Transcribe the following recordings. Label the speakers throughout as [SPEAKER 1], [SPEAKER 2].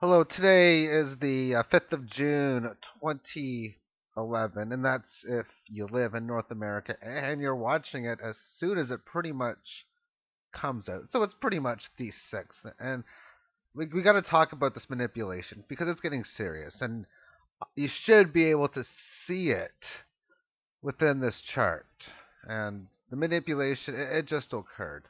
[SPEAKER 1] Hello, today is the 5th of June, 2011, and that's if you live in North America and you're watching it as soon as it pretty much comes out. So it's pretty much the 6th. And we got to talk about this manipulation because it's getting serious, and you should be able to see it within this chart. And the manipulation, it just occurred.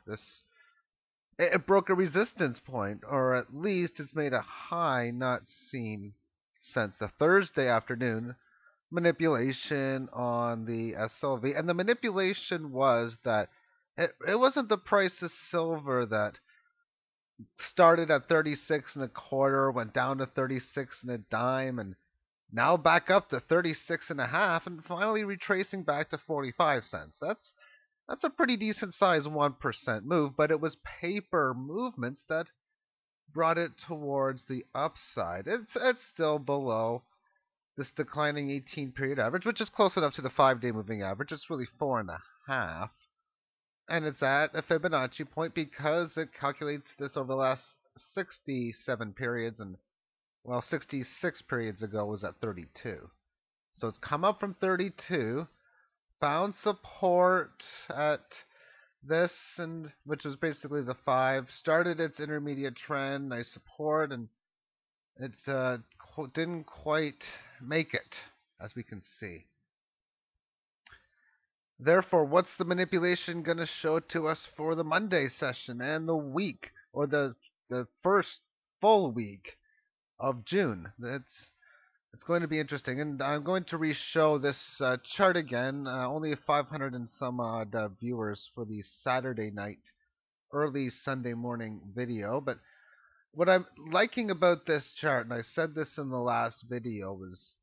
[SPEAKER 1] It broke a resistance point, or at least it's made a high not seen since the Thursday afternoon manipulation on the SLV. And the manipulation was that it wasn't the price of silver that started at 36 and a quarter, went down to 36 and a dime, and now back up to 36 and a half, and finally retracing back to 45 cents. That's a pretty decent size 1% move, but it was paper movements that brought it towards the upside. It's still below this declining 18 period average, which is close enough to the 5-day moving average. It's really 4.5. And it's at a Fibonacci point because it calculates this over the last 67 periods, and well, 66 periods ago was at 32. So it's come up from 32, found support at this, and which was basically the 5, started its intermediate trend, nice support, and it didn't quite make it, as we can see. Therefore, what's the manipulation going to show to us for the Monday session and the week, or the first full week of June? It's going to be interesting, and I'm going to re-show this chart again. Only 500 and some odd viewers for the Saturday night, early Sunday morning video. But what I'm liking about this chart, and I said this in the last video, was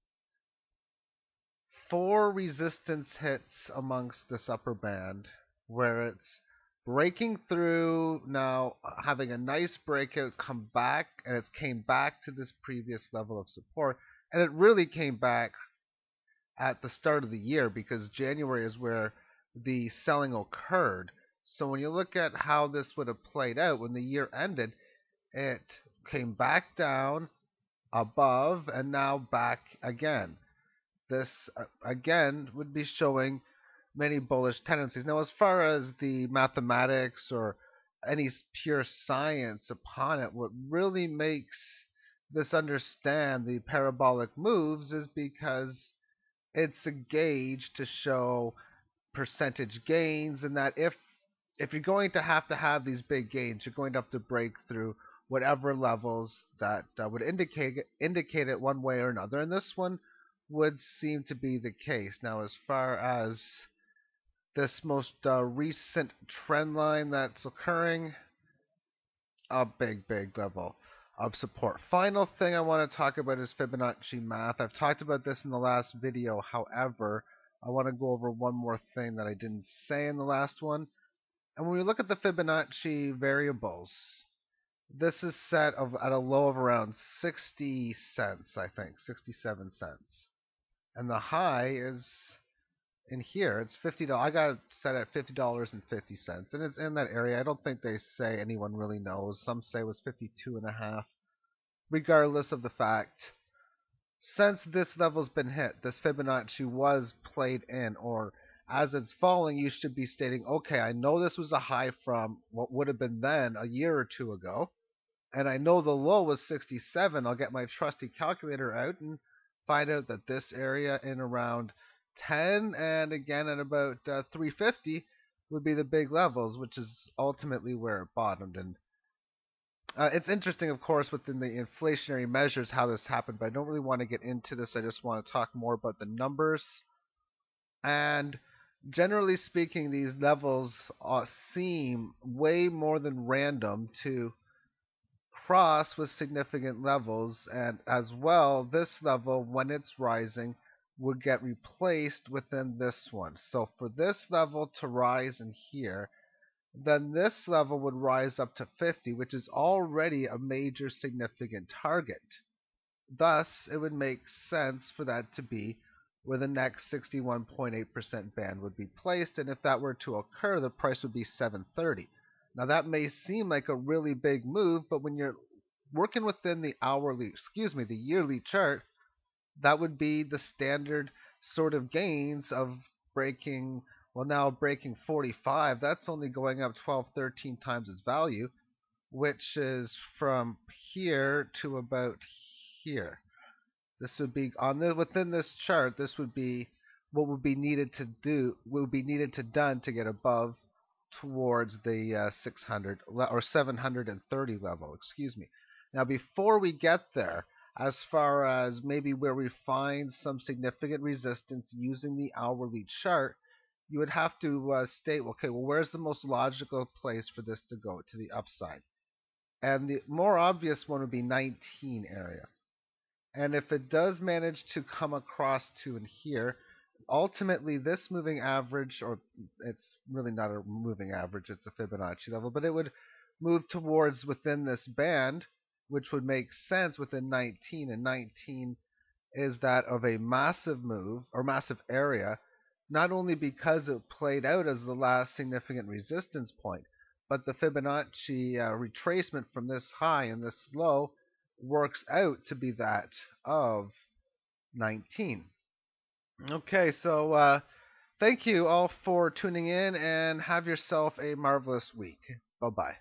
[SPEAKER 1] 4 resistance hits amongst this upper band, where it's breaking through now, having a nice breakout, come back, and it's came back to this previous level of support. And it really came back at the start of the year because January is where the selling occurred. So when you look at how this would have played out when the year ended, it came back down above and now back again. This again would be showing many bullish tendencies. Now, as far as the mathematics or any pure science upon it, what really makes this understand the parabolic moves is because it's a gauge to show percentage gains, and that if you're going to have these big gains, you're going to have to break through whatever levels that would indicate it one way or another. And this one would seem to be the case. Now, as far as this most recent trend line that's occurring, a big level of support. Final thing I want to talk about is Fibonacci math. I've talked about this in the last video. However, I want to go over one more thing that I didn't say in the last one. And when we look at the Fibonacci variables, this is set at a low of around 60 cents, I think, 67 cents. And the high is in here. It's $50. I got it set at $50.50, and it's in that area. I don't think they say anyone really knows. Some say it was 52 and a half. Regardless of the fact, since this level's been hit, this Fibonacci was played in, or as it's falling, you should be stating, okay, I know this was a high from what would have been then a year or two ago, and I know the low was 67. I'll get my trusty calculator out and find out that this area in around 10 and again at about 350 would be the big levels, which is ultimately where it bottomed. And it's interesting, of course, within the inflationary measures how this happened, but I don't really want to get into this. I just want to talk more about the numbers. And generally speaking, these levels seem way more than random to cross with significant levels, and as well, this level, when it's rising, would get replaced within this one. So for this level to rise in here, then this level would rise up to 50, which is already a major significant target. Thus, it would make sense for that to be where the next 61.8% band would be placed, and if that were to occur, the price would be 730. Now that may seem like a really big move, but when you're working within the yearly chart, that would be the standard sort of gains of breaking, well, now breaking 45. That's only going up 12, 13 times its value, which is from here to about here. This would be within this chart. This would be what would be needed to do. Would be needed to done to get above towards the 600 or 730 level. Excuse me. Now, before we get there, as far as maybe where we find some significant resistance using the hourly chart, you would have to state, okay, well, where's the most logical place for this to go to the upside? And the more obvious one would be 19 area. And if it does manage to come across to in here, ultimately this moving average, or it's really not a moving average, it's a Fibonacci level, but it would move towards within this band, which would make sense within 19. And 19 is that of a massive move or massive area, not only because it played out as the last significant resistance point, but the Fibonacci retracement from this high and this low works out to be that of 19. Okay, so thank you all for tuning in and have yourself a marvelous week. Bye bye.